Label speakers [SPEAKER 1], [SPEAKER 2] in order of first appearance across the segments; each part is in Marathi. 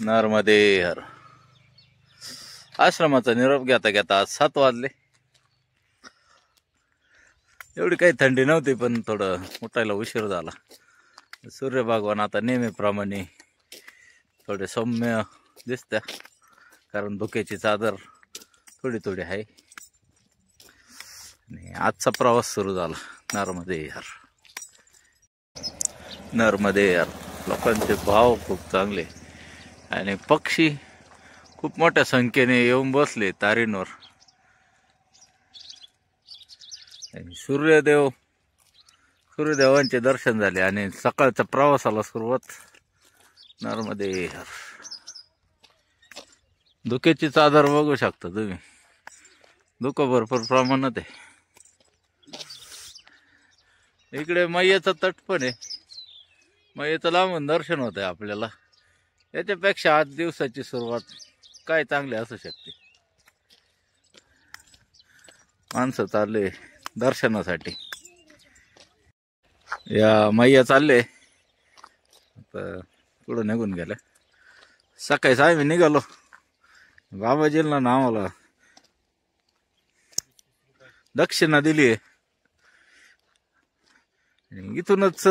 [SPEAKER 1] नर्मदे हर. आश्रमाचा निरोप घेता घेता आज 7 वाजले. एवढी काही थंडी नव्हती, पण थोडं उठायला उशीर झाला. सूर्य भगवान आता नेहमीप्रमाणे थोडे सौम्य दिसत्या, कारण धुक्याची चादर थोडी थोडी आहे. आणि आजचा प्रवास सुरू झाला. नर्मदे हर. नर्मदे हर. लोकांचे भाव खूप चांगले आणि पक्षी खूप मोठ्या संख्येने येऊन बसले तारींवर. सूर्यदेवांचे दर्शन झाले आणि सकाळच्या प्रवासाला सुरुवात. नर्मदे हर. धुक्याची चादर बघू शकता तुम्ही, धुकं भरपूर प्रमाणात आहे. इकडे मैयाचा तट पण आहे. मैयाचं लांबून दर्शन होत आहे आपल्याला. याच्यापेक्षा आज दिवसाची सुरुवात काय चांगली असू शकते. माणसं चालले दर्शनासाठी. या मैया चालले आता पुढं निघून गेल्या. सकाळीच आम्ही निघालो. बाबाजींना ना आम्हाला दक्षिणा दिली आहे. इथूनच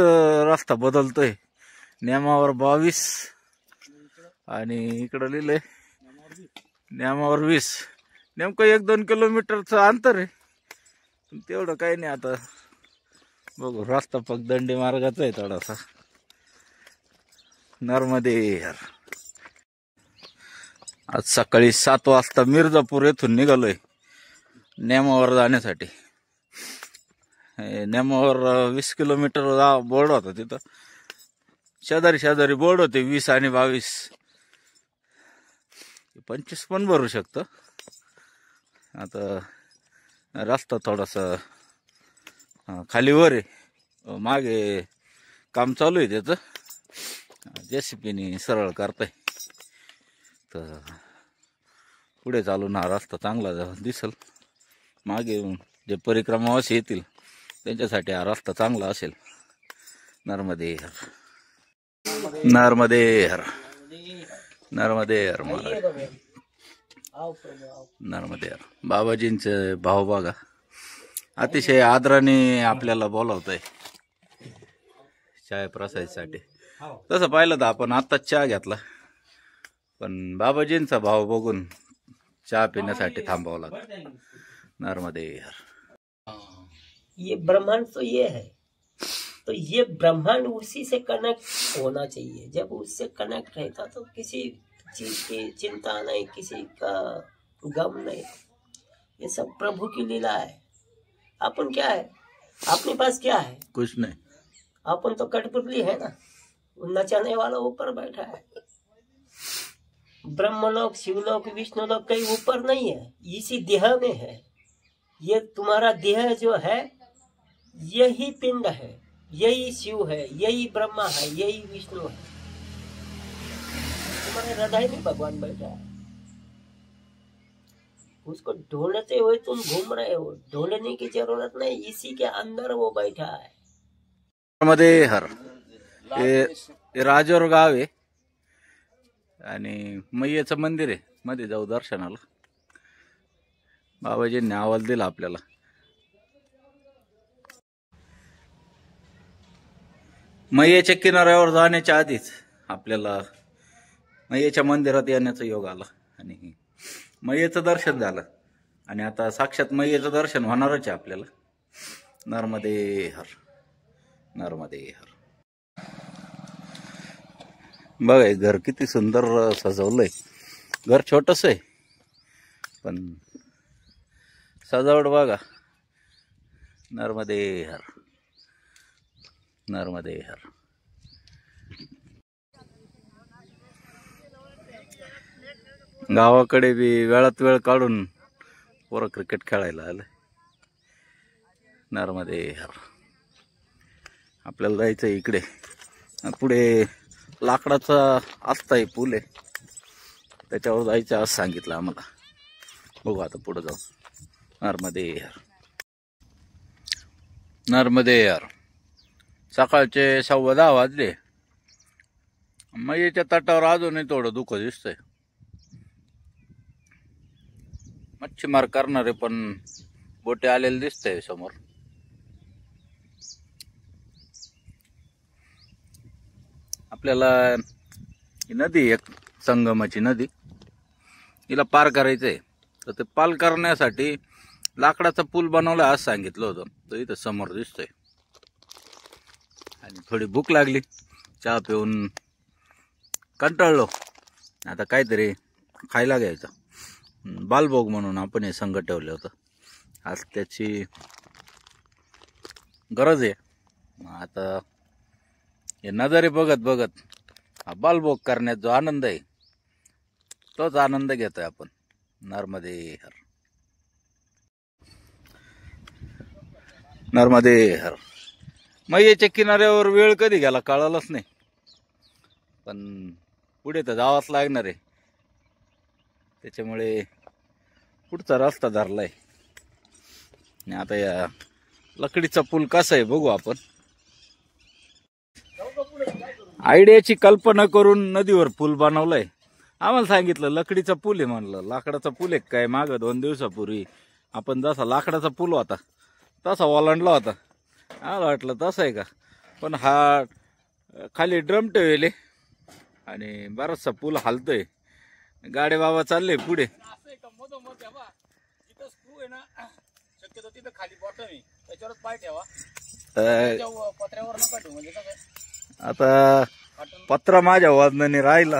[SPEAKER 1] रस्ता बदलतोय. नेमावर 22 आणि इकडं लिहिलंय नेमावर 20. नेमकं 1-2 किलोमीटरचं अंतर आहे. तेवढं काही नाही. आता बघू, रस्ता पगदंडी मार्गाचा आहे थोडासा. नर्मदे हर. आज सकाळी 7 वाजता मिर्जापूर येथून निघालोय नेमावर जाण्यासाठी. नेमावर 20 किलोमीटर बोर्ड होता. तिथं शेजारी बोर्ड होते 20 आणि 22. 25 पण भरू शकतं. आता रस्ता थोडासा खाली वर आहे. मागे काम चालू आहे त्याचं. JCPने सरळ करताय. तर पुढे चालून हा रस्ता चांगला दिसल. मागे जे परिक्रमावासी येतील त्यांच्यासाठी हा रस्ता चांगला असेल. नर्मदे हर. नर्मदे हर. नर्मदे हर महाराज. नर्मदे हर. बाबाजींचे भाव बघा, अतिशय आदराने आपल्याला बोलावतंय चाय प्रसादसाठी. तसं पाहिलं तर आपण आत्ताच चहा घेतला, पण बाबाजींचा भाव बघून चहा पिण्यासाठी थांबावं लागतं. नर्मदे हर.
[SPEAKER 2] ये ब्रह्मांड तो ये है, तो ये ब्रह्मांड उसी से कनेक्ट होना चाहिए. जब उससे कनेक्ट रहता तो किसी चीज की चिंता नहीं, किसी का गम नहीं. ये सब प्रभु की लीला है. अपन क्या है, अपने पास क्या है?
[SPEAKER 1] कुछ नहीं.
[SPEAKER 2] अपन तो कठपुतली है ना. नचाने वाला ऊपर बैठा है. ब्रह्मलोक, शिवलोक, विष्णुलोक कहीं ऊपर नहीं है, इसी देह में है. ये तुम्हारा देह जो है यही पिंड है, यही शिव है, यही ब्रह्मा है, यही विष्णु है. तुम्हारे हृदय में भगवान बैठा है. उसको ढूंढते हुए तुम घूम रहे हो. ढूंढने की जरूरत नहीं, इसी के अंदर वो बैठा है.
[SPEAKER 1] नर्मदे हर. हे राजोर गाव आहे आणि मैयाचं मंदिर आहे. मध्ये जाऊ दर्शनाला. बाबाजींनी अहवाल दिला आपल्याला. मैयाच्या किनाऱ्यावर जाण्याच्या आधीच आपल्याला मैयाच्या मंदिरात येण्याचा योग आला आणि मैयाचं दर्शन झालं. आणि आता साक्षात मैयाचं दर्शन होणारच आहे आपल्याला. नर्मदे हर. नर्मदे हर. बघा हे घर किती सुंदर सजवलंय. घर छोटस आहे पण सजावट बघा. नर्मदे हर. नर्मदे हर. गावाकडे बी वेळात वेळ काढून पोरं क्रिकेट खेळायला आलं. नर्मदे हर. आपल्याला जायचं इकडे. पुढे लाकडाचा आस्ताय पूल आहे, त्याच्यावर जायचं असं सांगितलं आम्हाला. बघू आता पुढे जाऊ. नर्मदे हर. नर्मदे हर. सकाळचे 10:15 वाजले मयेच्या तटावर अजूनही थोडं दुःख दिसतंय. मच्छीमार करणारे पण बोटे आलेले दिसतंय समोर. आपल्याला ही नदी एक संगमाची नदी, हिला पार करायचंय. तर ते पार करण्यासाठी लाकडाचा पूल बनवला असं सांगितलं होतं. तर इथं समोर दिसतोय. आणि थोडी भूक लागली, चहा पिऊन कंटाळलो, आता काहीतरी खायला घ्यायचं. बालभोग म्हणून आपण हे संघ ठेवलं होतं. आज त्याची गरज आहे. आता हे नजारे बघत बघत हा बालभोग करण्यात जो आनंद आहे तोच आनंद घेतोय आपण. नर्मदे हर, नर्मदे हर. मयेच्या किनाऱ्यावर वेळ कधी गेला कळालंच नाही. पण पुढे तर जावंच लागणार आहे, त्याच्यामुळे पुढचा रस्ता धरलाय. आणि आता या लकडीचा पूल कसा आहे बघू आपण. आयडियाची कल्पना करून नदीवर पूल बनवलाय. आम्हाला सांगितलं लकडीचा पूल आहे, म्हणलं लाकडाचा पूल आहे काय. मागं 2 दिवसापूर्वी आपण जसा लाकडाचा पूल होता तसा ओलांडला होता. आम्हाला वाटलं तसं आहे का, पण हा खाली ड्रम ठेवले आणि बराचसा पूल हालतोय. गाडे बाबा चालले पुढे. आता पत्रा माझ्या वाजनाने राहिल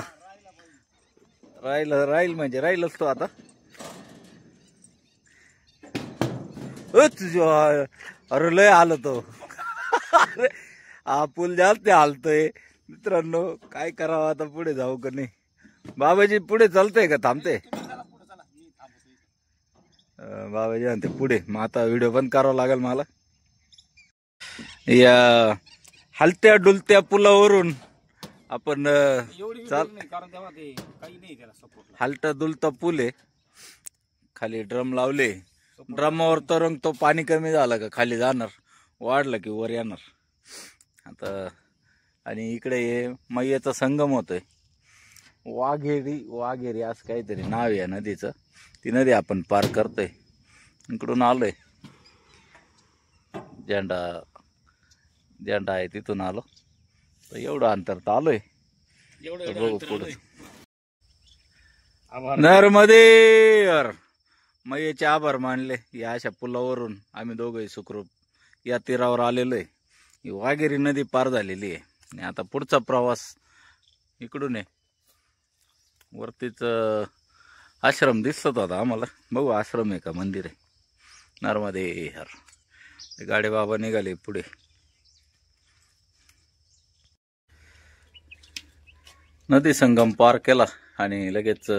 [SPEAKER 1] म्हणजे राहिलच तो आता. अरे लय आलं तो. अरे हा पूल जास्त हालतोय मित्रांनो, काय करावं आता. पुढे जाऊ का नाही. बाबाजी पुढे चालतंय का थांबते. बाबाजी म्हणते पुढे. मग आता व्हिडिओ बंद करावा लागेल मला. या हलत्या डुलत्या पुलावरून आपण हलता डुलता पूल आहे. खाली ड्रम लावले, ड्रमावर तरंग तो पाणी कमी झालं का खाली जाणार, वाढलं की वर येणार. आता आणि इकडे हे मय्याचा संगम होतोय. वाघेरी असं काहीतरी नाव आहे नदीचं. ती नदी आपण पार करतोय. इकडून आलोय, झेंडा आहे तिथून आलो. तर एवढं अंतर तर आलोय. नर्मदे हर. मयेचे आभार मानले. या अशा पुलावरून आम्ही दोघंही सुखरूप या तीरावर आलेलो आहे. ही वाघेरी नदी पार झालेली आहे. आणि आता पुढचा प्रवास इकडून आहे. वरतीच आश्रम दिसत होता आम्हाला. बघू आश्रम आहे का मंदिर आहे. नर्मदे हर. गाडे बाबा निघाले पुढे. नदी संगम पार केला आणि लगेच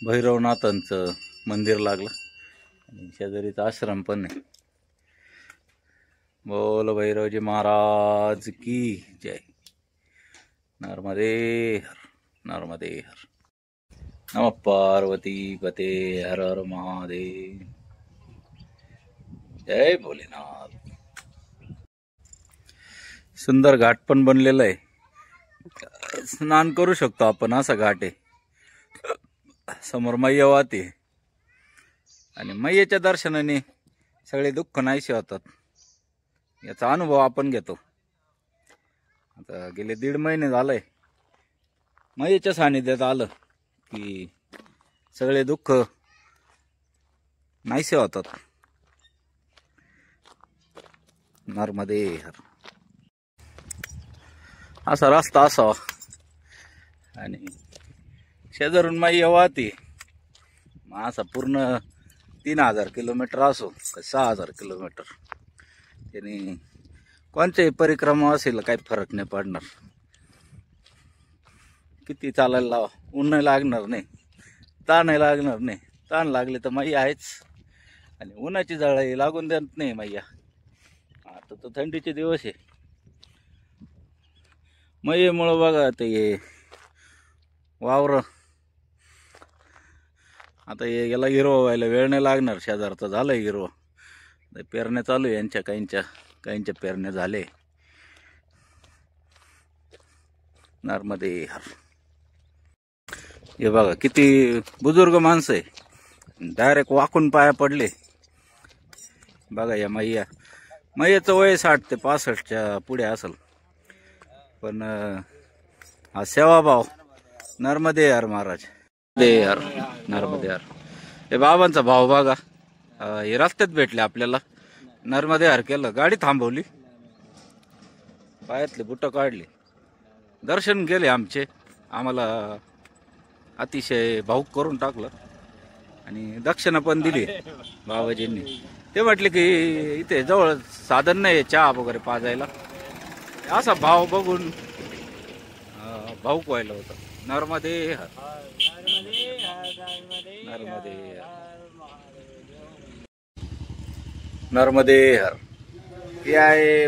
[SPEAKER 1] भैरवनाथांचं मंदिर लागलं. आणि शेजारीच आश्रम पण आहे. बोल भैरवजी महाराज की जय. नर्मदे हर, नर्मदे हर. नमः पार्वती पते हर हर महादेव. जय भोलेनाथ. सुंदर घाट पण बनलेला आहे. स्नान करू शकतो आपण. असा घाट आहे. समोर मैया वाहते आणि मैयेच्या दर्शनाने सगळे दुःख नाहीसे होतात. याचा अनुभव आपण घेतो. आता गेले 1.5 महिने झालंय मैयेच्या सानिध्यात आलं की सगळे दुःख नाहीसे होतात. नर्मदे हर. असा रस्ता असावा आणि शेजारून मैया वाहते. मग असा पूर्ण 3000 किलोमीटर असो का 6000 किलोमीटर, त्याने कोणत्याही परिक्रमा असेल काही फरक नाही पडणार. किती चालायला लावा, ऊन लागणार नाही, ताण लागणार नाही. ताण लागले तर मैया आहेच. आणि उन्हाची झळाई लागून देत नाही मैया. आता तर थंडीचे दिवस आहे. मैयेमुळं बघा ते वावर आता याला हिरवा व्हायला वेळ नाही लागणार. शेजारचं झालंय हिरवं. पेरण्या चालू आहे यांच्या. काहींच्या पेरण्या झाले. नर्मदे हर. हे बघा किती बुजुर्ग माणसं आहे, डायरेक्ट वाकून पाया पडले. बघा या मैयाचं वय 60 ते 65च्या पुढे असेल, पण हा सेवाभाव. नर्मदे हर महाराज, दे हर, नर्मदे हर. हे बाबांचा भाव बघा, हे रस्त्यात भेटले आपल्याला. नर्मदे हर केलं, गाडी थांबवली, पायातले बुट काढले, दर्शन केले आमचे. आम्हाला अतिशय भाऊक करून टाकलं आणि दक्षिणा पण दिली बाबाजींनी. ते म्हटले की इथे जवळ साधन नाही चहा वगैरे पाजायला. असा भाव बघून भाऊक व्हायला होतं. नर्मदे हर, नर्मदे हर, नर्मदे हर. हे आहे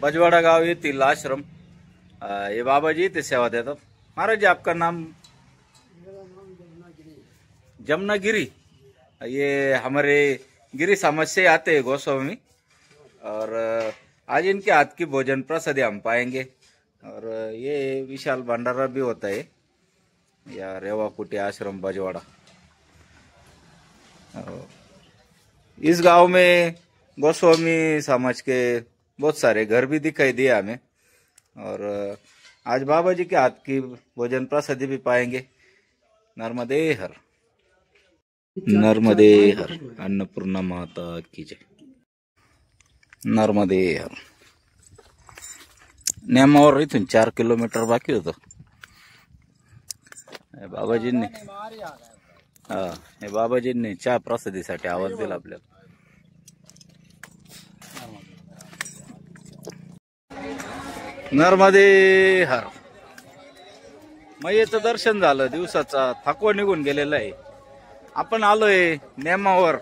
[SPEAKER 1] बजवाड़ा गाव येथील आश्रम. ये बाबाजी इथे सेवा देतात. महाराज जी आपका नाम? जमुनागिरी. ये हमारे गिरी समाज से आते हैं गोस्वामी, और आज इनके हाथ की भोजन प्रसादी हम पाएंगे. और ये विशाल भंडारा भी होता है या रेवाकुटी आश्रम बजवाड़ा. इस गांव में गोस्वामी समाज के बहुत सारे घर भी दिखाई दिए हमें, और आज बाबा जी के हाथ की भोजन प्रसादी भी पाएंगे. नर्मदे हर, नर्मदे हर. अन्नपूर्णा माता की जय. नर्मदे हर. नेमावर इथून 4 किलोमीटर बाकी होतं. बाबाजींनी हे बाबाजींनी चहा प्रसादीसाठी आवाज दिला आपल्याला. नर्मदे हर. मैयेचं दर्शन झालं, दिवसाचा थकवा निघून गेलेला आहे. आपण आलोय नेमावर.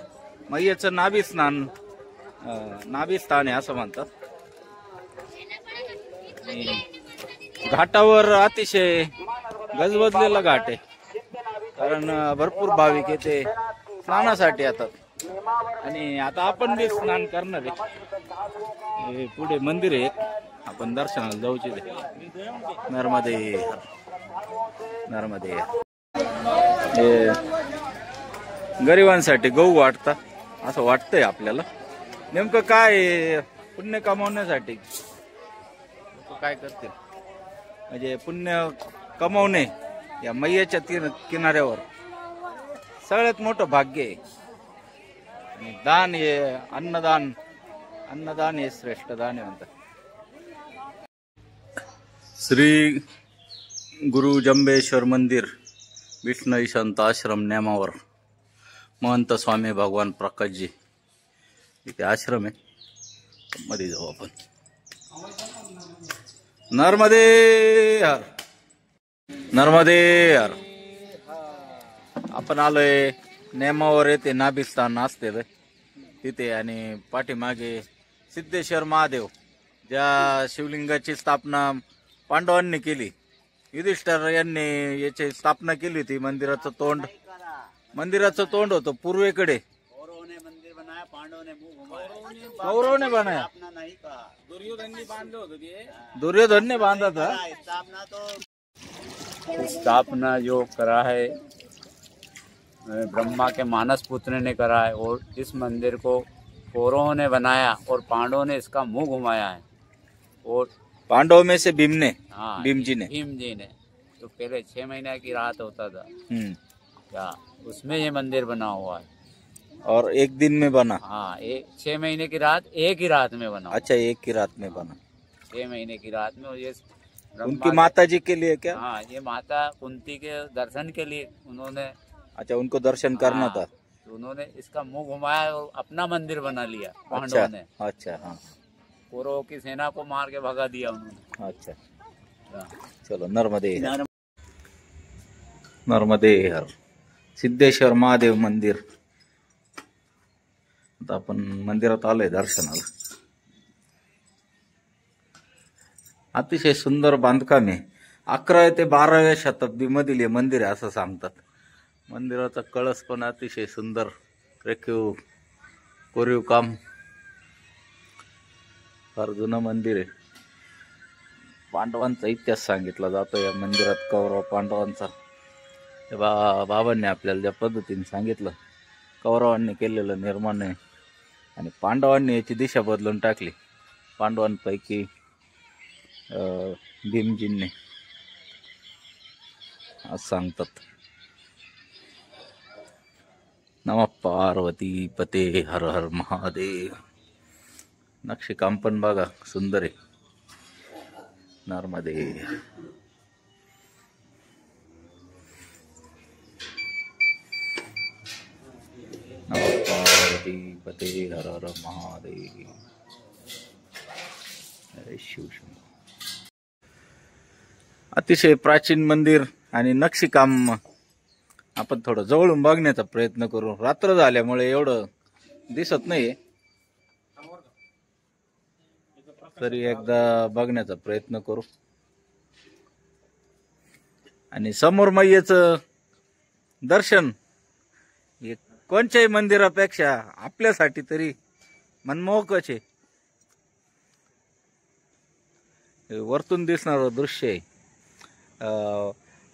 [SPEAKER 1] मैयेचं नाभिस्थान आहे असं म्हणतात. घाटावर अतिशय गजबजलेला घाट आहे, कारण भरपूर भाविक येथे स्नानासाठी येतात. आणि आता आपण बी स्नान करणार आहे. पुढे मंदिर आहे, आपण दर्शनाला जाऊचे. नर्मदे हर, नर्मदे हर. गरिबांसाठी गहू वाटता असं वाटतंय आपल्याला. नेमकं काय पुण्य कमावण्यासाठी काय करतील, म्हणजे पुण्य कमावणे या मैयाच्या किनाऱ्यावर सगळ्यात मोठं भाग्य आहे. आणि दान हे अन्नदान हे श्रेष्ठ दान आहे म्हणतात. श्री गुरु जंबेश्वर मंदिर विष्णू संत आश्रम नेमावर. महंत स्वामी भगवान प्रकाशजी इथे आश्रम आहे, मध्ये जाऊ आपण. नर्मदे हर, नर्मदे हर. आपण आलोय नेमावर. येते नाभिस्थान असते तिथे, आणि पाठीमागे सिद्धेश्वर महादेव, ज्या शिवलिंगाची स्थापना पांडवांनी केली. युधिष्ठिर यांनी याची स्थापना केली होती. मंदिराचं तोंड होतं पूर्वेकडे. कौरव ने बनाया, दुर्योधन ने बांधा था.
[SPEAKER 3] स्थापना जो करा है ब्रह्मा के मानस पुत्र ने करा है, और इस मंदिर को कौरवों ने बनाया और पांडवों ने इसका मुंह घुमाया है. और
[SPEAKER 1] पांडव में से भीम जी ने
[SPEAKER 3] भीम जी ने तो पहले 6 महीने की रात होता था क्या, उसमें ये मंदिर बना हुआ है.
[SPEAKER 1] और एक दिन में बना.
[SPEAKER 3] हाँ, 6 महीने की रात एक ही रात में बना.
[SPEAKER 1] अच्छा, एक ही रात में बना.
[SPEAKER 3] 6 महीने की रात में. और ये
[SPEAKER 1] उनकी माता जी के लिए क्या?
[SPEAKER 3] हाँ, ये माता कुंती के दर्शन के लिए उन्होंने.
[SPEAKER 1] अच्छा, उनको दर्शन करना था,
[SPEAKER 3] तो उन्होंने इसका मुंह घुमाया और अपना मंदिर बना लिया पांडवों ने.
[SPEAKER 1] अच्छा, हाँ.
[SPEAKER 3] कौरवों की सेना को मार के भगा दिया उन्होंने.
[SPEAKER 1] अच्छा, चलो. नर्मदे नर्मदे हर. सिद्धेश्वर महादेव मंदिर. आता आपण मंदिरात आलोय दर्शनाला. अतिशय सुंदर बांधकाम आहे. 11व्या ते 12व्या शताब्दी मधील हे मंदिर आहे असं सांगतात. मंदिराचा कळस पण अतिशय सुंदर रेखीव कोरीव काम. फार जुनं मंदिर आहे. पांडवांचा इतिहास सांगितला जातो या मंदिरात. कौरव पांडवांचा ते बाबांनी आपल्याला ज्या पद्धतीने सांगितलं, कौरवांनी केलेलं निर्माण आहे आणि पांडवांनी याची दिशा बदलून टाकली. पांडवांपैकी भीमजींनी असं सांगतात. नमः पार्वती पते हर हर महादेव. नक्षीकाम पण बघा सुंदर आहे. नर्मदे. नमः पार्वती पते हर हर महादेव. जय शिव शंभो. अतिशय प्राचीन मंदिर आणि नक्षीकाम आपण थोडं जवळून बघण्याचा प्रयत्न करू. रात्र झाल्यामुळे एवढं दिसत नाही, तरी एकदा बघण्याचा प्रयत्न करू. आणि समोर मैयेचं दर्शन हे कोणत्याही मंदिरापेक्षा आपल्यासाठी तरी मनमोहकच आहे. वरतून दिसणारं दृश्य आहे.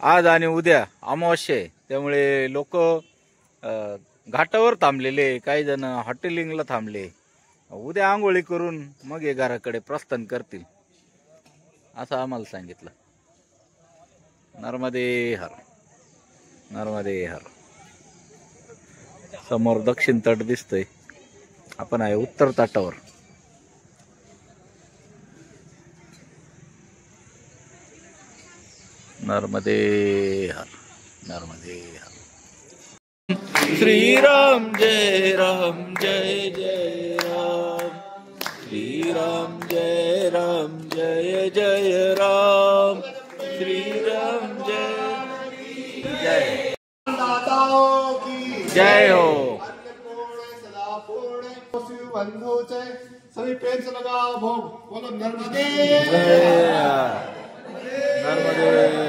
[SPEAKER 1] आज आणि उद्या अमावस्या आहे, त्यामुळे लोक घाटावर थांबलेले, काही जण हॉटेलिंगला थांबले. उद्या आंघोळी करून मग हे घराकडे प्रस्थान करतील असं आम्हाला सांगितलं. नर्मदे हर. नर्मदे हर. समोर दक्षिण तट दिसतोय. आपण आहे उत्तर तटावर. नर्मदे हर. नर्मदे हर. श्री राम जय राम जय जय राम. श्री राम जय जय राम. श्री राम जय जय जय हो.
[SPEAKER 4] सभी पेड़ से लगा भोग बोलो नर्मदे
[SPEAKER 1] नर्मदे.